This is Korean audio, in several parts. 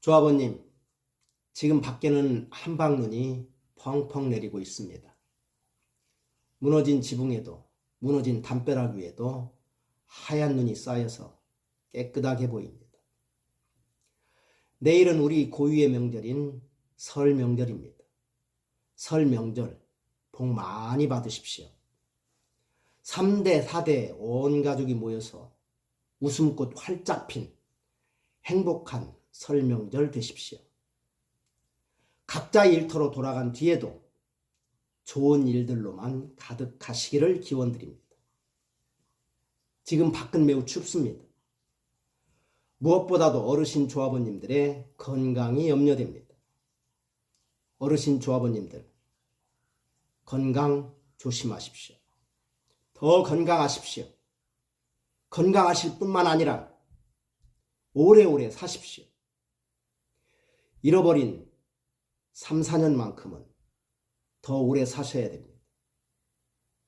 조합원님, 지금 밖에는 한방눈이 펑펑 내리고 있습니다. 무너진 지붕에도, 무너진 담벼락 위에도 하얀 눈이 쌓여서 깨끗하게 보입니다. 내일은 우리 고유의 명절인 설 명절입니다. 설 명절 복 많이 받으십시오. 3대, 4대 온 가족이 모여서 웃음꽃 활짝 핀 행복한 설 명절 되십시오. 각자의 일터로 돌아간 뒤에도 좋은 일들로만 가득하시기를 기원드립니다. 지금 밖은 매우 춥습니다. 무엇보다도 어르신 조합원님들의 건강이 염려됩니다. 어르신 조합원님들, 건강 조심하십시오. 더 건강하십시오. 건강하실 뿐만 아니라 오래오래 사십시오. 잃어버린 3, 4년만큼은 더 오래 사셔야 됩니다.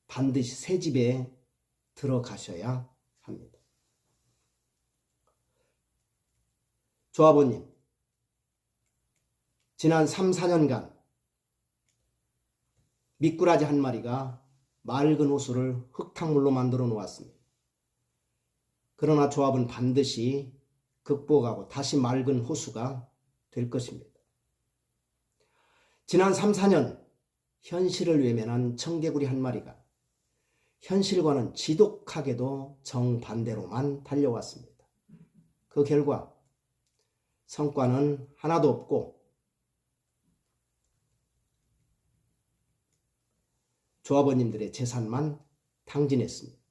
반드시 새 집에 들어가셔야 합니다. 조합원님, 지난 3, 4년간 미꾸라지 한 마리가 맑은 호수를 흙탕물로 만들어 놓았습니다. 그러나 조합은 반드시 극복하고 다시 맑은 호수가 될 것입니다. 지난 3, 4년 현실을 외면한 청개구리 한 마리가 현실과는 지독하게도 정반대로만 달려왔습니다. 그 결과 성과는 하나도 없고 조합원님들의 재산만 탕진했습니다.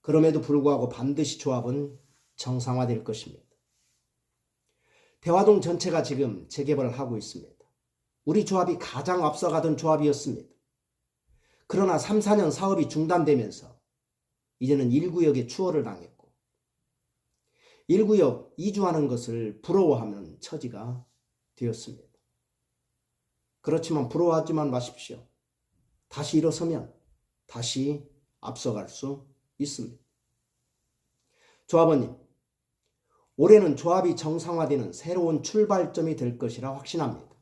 그럼에도 불구하고 반드시 조합은 정상화될 것입니다. 대화동 전체가 지금 재개발을 하고 있습니다. 우리 조합이 가장 앞서가던 조합이었습니다. 그러나 3, 4년 사업이 중단되면서 이제는 1구역에 추월을 당했고 1구역 이주하는 것을 부러워하는 처지가 되었습니다. 그렇지만 부러워하지만 마십시오. 다시 일어서면 다시 앞서갈 수 있습니다. 조합원님, 올해는 조합이 정상화되는 새로운 출발점이 될 것이라 확신합니다.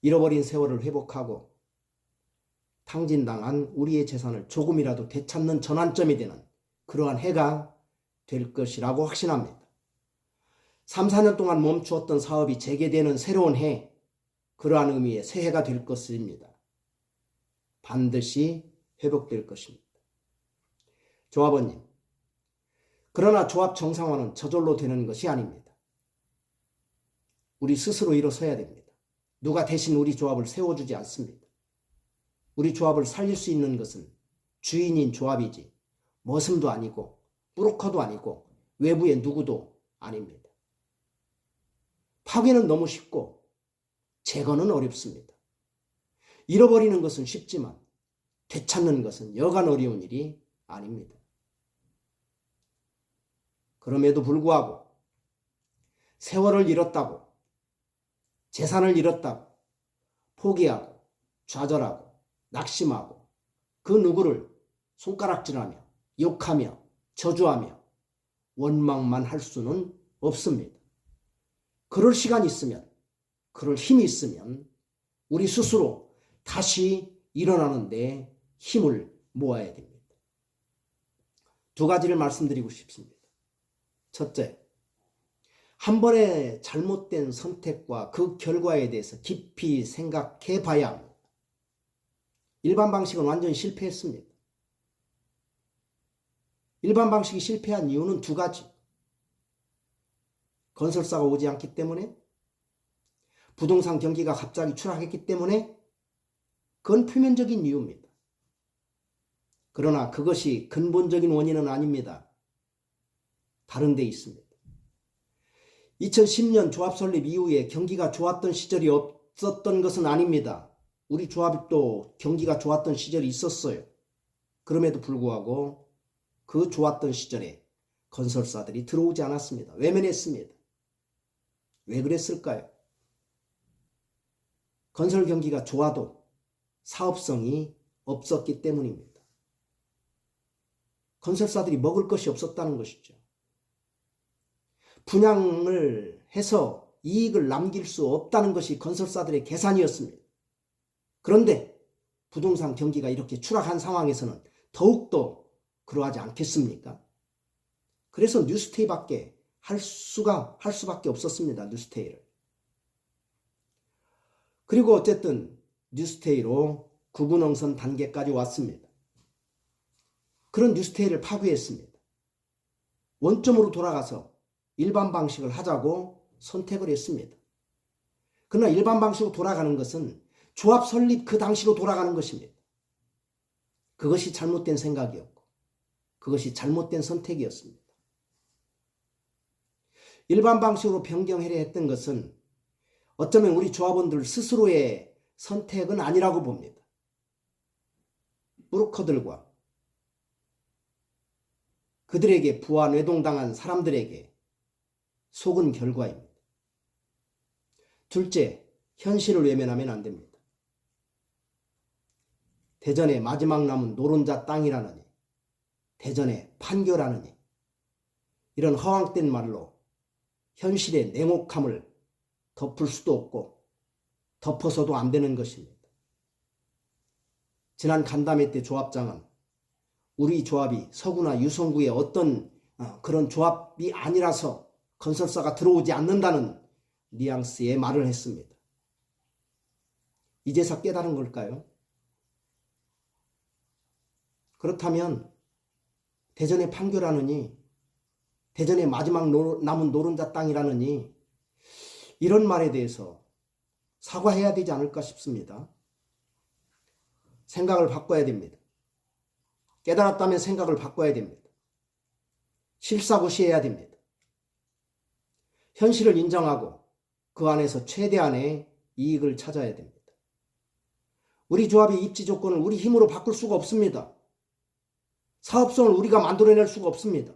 잃어버린 세월을 회복하고 탕진당한 우리의 재산을 조금이라도 되찾는 전환점이 되는 그러한 해가 될 것이라고 확신합니다. 3, 4년 동안 멈추었던 사업이 재개되는 새로운 해, 그러한 의미의 새해가 될 것입니다. 반드시 회복될 것입니다. 조합원님, 그러나 조합 정상화는 저절로 되는 것이 아닙니다. 우리 스스로 일어서야 됩니다. 누가 대신 우리 조합을 세워주지 않습니다. 우리 조합을 살릴 수 있는 것은 주인인 조합이지 머슴도 아니고 브로커도 아니고 외부의 누구도 아닙니다. 파괴는 너무 쉽고 재건은 어렵습니다. 잃어버리는 것은 쉽지만 되찾는 것은 여간 어려운 일이 아닙니다. 그럼에도 불구하고 세월을 잃었다고, 재산을 잃었다고 포기하고 좌절하고 낙심하고 그 누구를 손가락질하며 욕하며 저주하며 원망만 할 수는 없습니다. 그럴 시간이 있으면, 그럴 힘이 있으면 우리 스스로 다시 일어나는 데 힘을 모아야 됩니다. 두 가지를 말씀드리고 싶습니다. 첫째, 한 번의 잘못된 선택과 그 결과에 대해서 깊이 생각해 봐야 합니다. 일반 방식은 완전히 실패했습니다. 일반 방식이 실패한 이유는 두 가지. 건설사가 오지 않기 때문에, 부동산 경기가 갑자기 추락했기 때문에, 그건 표면적인 이유입니다. 그러나 그것이 근본적인 원인은 아닙니다. 다른 데 있습니다. 2010년 조합 설립 이후에 경기가 좋았던 시절이 없었던 것은 아닙니다. 우리 조합도 경기가 좋았던 시절이 있었어요. 그럼에도 불구하고 그 좋았던 시절에 건설사들이 들어오지 않았습니다. 외면했습니다. 왜 그랬을까요? 건설 경기가 좋아도 사업성이 없었기 때문입니다. 건설사들이 먹을 것이 없었다는 것이죠. 분양을 해서 이익을 남길 수 없다는 것이 건설사들의 계산이었습니다. 그런데 부동산 경기가 이렇게 추락한 상황에서는 더욱더 그러하지 않겠습니까? 그래서 뉴스테이밖에 할 수밖에 없었습니다. 뉴스테이를. 그리고 어쨌든 뉴스테이로 구분응선 단계까지 왔습니다. 그런 뉴스테이를 파괴했습니다. 원점으로 돌아가서 일반 방식을 하자고 선택을 했습니다. 그러나 일반 방식으로 돌아가는 것은 조합 설립 그 당시로 돌아가는 것입니다. 그것이 잘못된 생각이었고 그것이 잘못된 선택이었습니다. 일반 방식으로 변경하려 했던 것은 어쩌면 우리 조합원들 스스로의 선택은 아니라고 봅니다. 브로커들과 그들에게 부하 뇌동당한 사람들에게 속은 결과입니다. 둘째, 현실을 외면하면 안 됩니다. 대전의 마지막 남은 노른자 땅이라느니 대전의 판교라느니 이런 허황된 말로 현실의 냉혹함을 덮을 수도 없고 덮어서도 안 되는 것입니다. 지난 간담회 때 조합장은 우리 조합이 서구나 유성구의 어떤 그런 조합이 아니라서 건설사가 들어오지 않는다는 뉘앙스의 말을 했습니다. 이제서 깨달은 걸까요? 그렇다면 대전의 판교라느니 대전의 마지막 남은 노른자 땅이라느니 이런 말에 대해서 사과해야 되지 않을까 싶습니다. 생각을 바꿔야 됩니다. 깨달았다면 생각을 바꿔야 됩니다. 실사고시해야 됩니다. 현실을 인정하고 그 안에서 최대한의 이익을 찾아야 됩니다. 우리 조합의 입지 조건을 우리 힘으로 바꿀 수가 없습니다. 사업성을 우리가 만들어낼 수가 없습니다.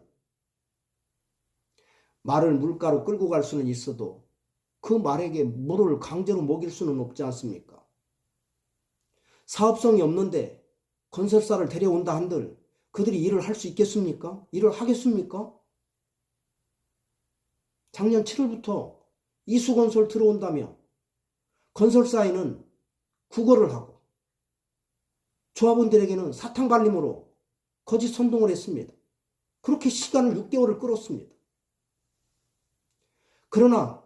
말을 물가로 끌고 갈 수는 있어도 그 말에게 물을 강제로 먹일 수는 없지 않습니까? 사업성이 없는데 건설사를 데려온다 한들 그들이 일을 할 수 있겠습니까? 일을 하겠습니까? 작년 7월부터 이수건설 들어온다며 건설사에는 구걸을 하고 조합원들에게는 사탕발림으로 거짓 선동을 했습니다. 그렇게 시간을 6개월을 끌었습니다. 그러나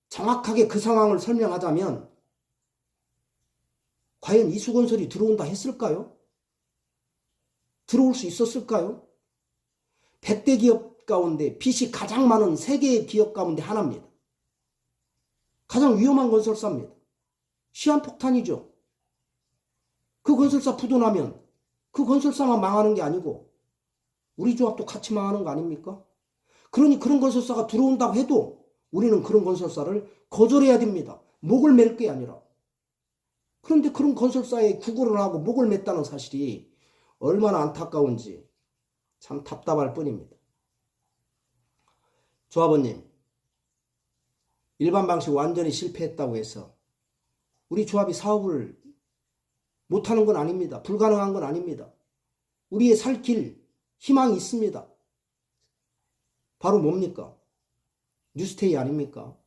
정확하게 그 상황을 설명하자면 과연 이수건설이 들어온다 했을까요? 들어올 수 있었을까요? 100대 기업 가운데 빚이 가장 많은 세계의 기업 가운데 하나입니다. 가장 위험한 건설사입니다. 시한폭탄이죠. 그 건설사 부도나면 그 건설사만 망하는 게 아니고 우리 조합도 같이 망하는 거 아닙니까? 그러니 그런 건설사가 들어온다고 해도 우리는 그런 건설사를 거절해야 됩니다. 목을 맬 게 아니라. 그런데 그런 건설사에 구걸을 하고 목을 맸다는 사실이 얼마나 안타까운지 참 답답할 뿐입니다. 조합원님, 일반 방식 완전히 실패했다고 해서 우리 조합이 사업을 못하는 건 아닙니다. 불가능한 건 아닙니다. 우리의 살 길, 희망이 있습니다. 바로 뭡니까? 뉴스테이 아닙니까?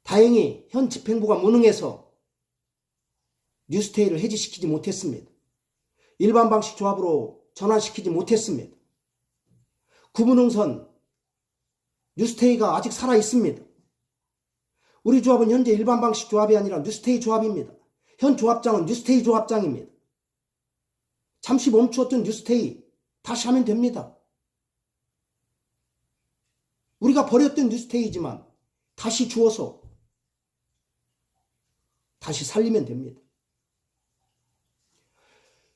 다행히 현 집행부가 무능해서 뉴스테이를 해지시키지 못했습니다. 일반 방식 조합으로 전환시키지 못했습니다. 구분응선 뉴스테이가 아직 살아있습니다. 우리 조합은 현재 일반 방식 조합이 아니라 뉴스테이 조합입니다. 현 조합장은 뉴스테이 조합장입니다. 잠시 멈추었던 뉴스테이 다시 하면 됩니다. 우리가 버렸던 뉴스테이지만 다시 주어서 다시 살리면 됩니다.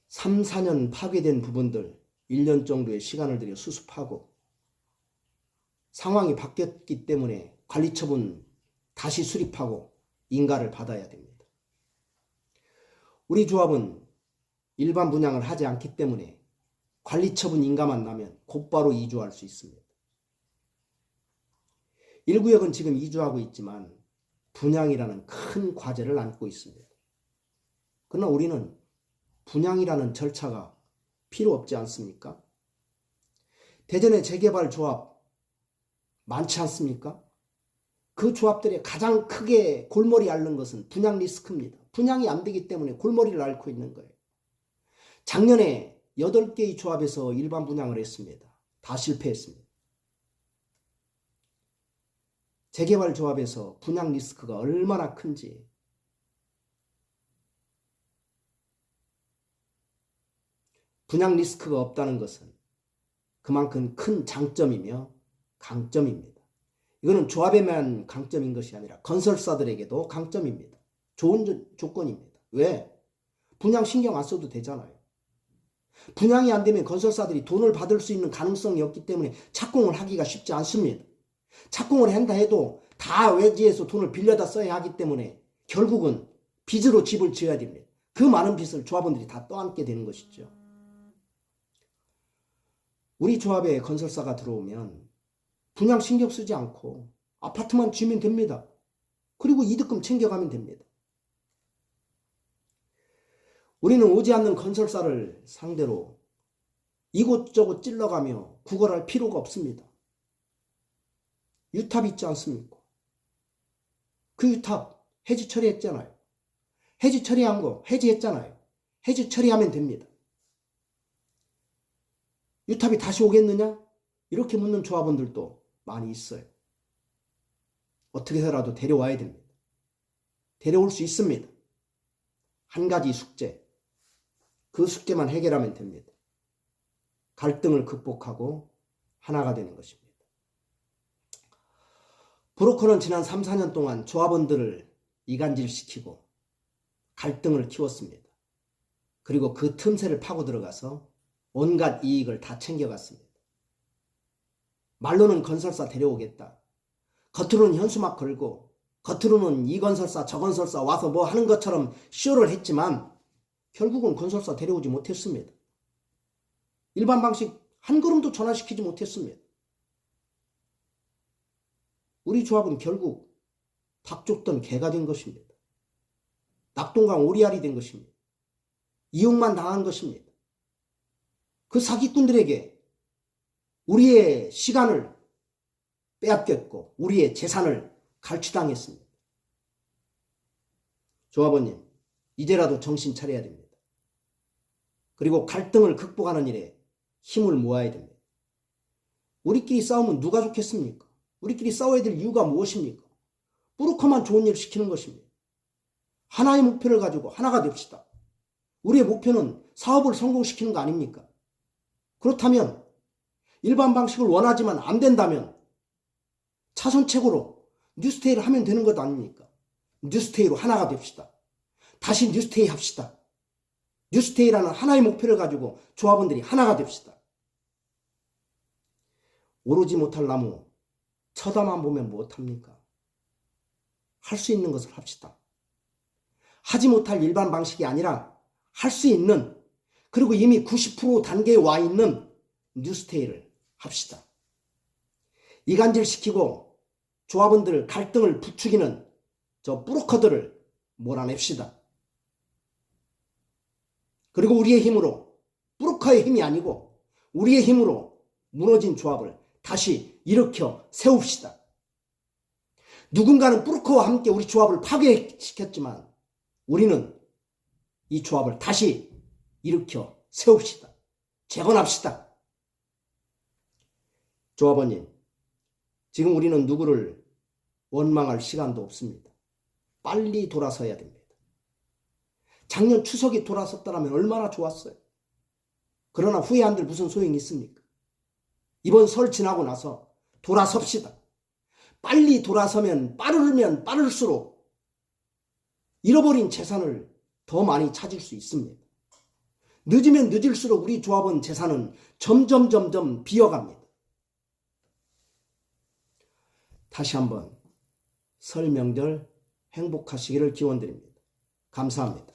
3, 4년 파괴된 부분들 1년 정도의 시간을 들여 수습하고 상황이 바뀌었기 때문에 관리처분 다시 수립하고 인가를 받아야 됩니다. 우리 조합은 일반 분양을 하지 않기 때문에 관리처분 인가만 나면 곧바로 이주할 수 있습니다. 1구역은 지금 이주하고 있지만 분양이라는 큰 과제를 안고 있습니다. 그러나 우리는 분양이라는 절차가 필요 없지 않습니까? 대전의 재개발 조합 많지 않습니까? 그 조합들의 가장 크게 골머리 앓는 것은 분양 리스크입니다. 분양이 안 되기 때문에 골머리를 앓고 있는 거예요. 작년에 8개의 조합에서 일반 분양을 했습니다. 다 실패했습니다. 재개발 조합에서 분양 리스크가 얼마나 큰지. 분양 리스크가 없다는 것은 그만큼 큰 장점이며 강점입니다. 이거는 조합에만 강점인 것이 아니라 건설사들에게도 강점입니다. 좋은 조건입니다. 왜? 분양 신경 안 써도 되잖아요. 분양이 안 되면 건설사들이 돈을 받을 수 있는 가능성이 없기 때문에 착공을 하기가 쉽지 않습니다. 착공을 한다 해도 다 외지에서 돈을 빌려다 써야 하기 때문에 결국은 빚으로 집을 지어야 됩니다. 그 많은 빚을 조합원들이 다 떠안게 되는 것이죠. 우리 조합에 건설사가 들어오면 분양 신경 쓰지 않고 아파트만 지으면 됩니다. 그리고 이득금 챙겨가면 됩니다. 우리는 오지 않는 건설사를 상대로 이곳저곳 찔러가며 구걸할 필요가 없습니다. 유탑 있지 않습니까? 그 유탑 해지 처리했잖아요. 해지 처리한 거 해지했잖아요. 해지 처리하면 됩니다. 유탑이 다시 오겠느냐? 이렇게 묻는 조합원들도 많이 있어요. 어떻게 해서라도 데려와야 됩니다. 데려올 수 있습니다. 한 가지 숙제, 그 숙제만 해결하면 됩니다. 갈등을 극복하고 하나가 되는 것입니다. 브로커는 지난 3, 4년 동안 조합원들을 이간질시키고 갈등을 키웠습니다. 그리고 그 틈새를 파고 들어가서 온갖 이익을 다 챙겨갔습니다. 말로는 건설사 데려오겠다. 겉으로는 현수막 걸고 겉으로는 이 건설사 저 건설사 와서 뭐 하는 것처럼 쇼를 했지만 결국은 건설사 데려오지 못했습니다. 일반 방식 한 걸음도 전환시키지 못했습니다. 우리 조합은 결국 닭 쫓던 개가 된 것입니다. 낙동강 오리알이 된 것입니다. 이용만 당한 것입니다. 그 사기꾼들에게 우리의 시간을 빼앗겼고 우리의 재산을 갈취당했습니다. 조합원님, 이제라도 정신 차려야 됩니다. 그리고 갈등을 극복하는 일에 힘을 모아야 됩니다. 우리끼리 싸우면 누가 좋겠습니까? 우리끼리 싸워야 될 이유가 무엇입니까? 브로커만 좋은 일 시키는 것입니다. 하나의 목표를 가지고 하나가 됩시다. 우리의 목표는 사업을 성공시키는 거 아닙니까? 그렇다면 일반 방식을 원하지만 안 된다면 차선책으로 뉴스테이를 하면 되는 것 아닙니까? 뉴스테이로 하나가 됩시다. 다시 뉴스테이 합시다. 뉴스테이라는 하나의 목표를 가지고 조합원들이 하나가 됩시다. 오르지 못할 나무 쳐다만 보면 못합니까? 할 수 있는 것을 합시다. 하지 못할 일반 방식이 아니라 할 수 있는, 그리고 이미 90% 단계에 와 있는 뉴스테이를 합시다. 이간질시키고 조합원들 갈등을 부추기는 저 브로커들을 몰아냅시다. 그리고 우리의 힘으로, 브로커의 힘이 아니고 우리의 힘으로 무너진 조합을 다시 일으켜 세웁시다. 누군가는 브로커와 함께 우리 조합을 파괴시켰지만 우리는 이 조합을 다시 일으켜 세웁시다. 재건합시다. 조합원님, 지금 우리는 누구를 원망할 시간도 없습니다. 빨리 돌아서야 됩니다. 작년 추석에 돌아섰다면 얼마나 좋았어요. 그러나 후회한들 무슨 소용이 있습니까? 이번 설 지나고 나서 돌아섭시다. 빨리 돌아서면 빠를수록 잃어버린 재산을 더 많이 찾을 수 있습니다. 늦으면 늦을수록 우리 조합원 재산은 점점 비어갑니다. 다시 한번 설 명절 행복하시기를 기원드립니다. 감사합니다.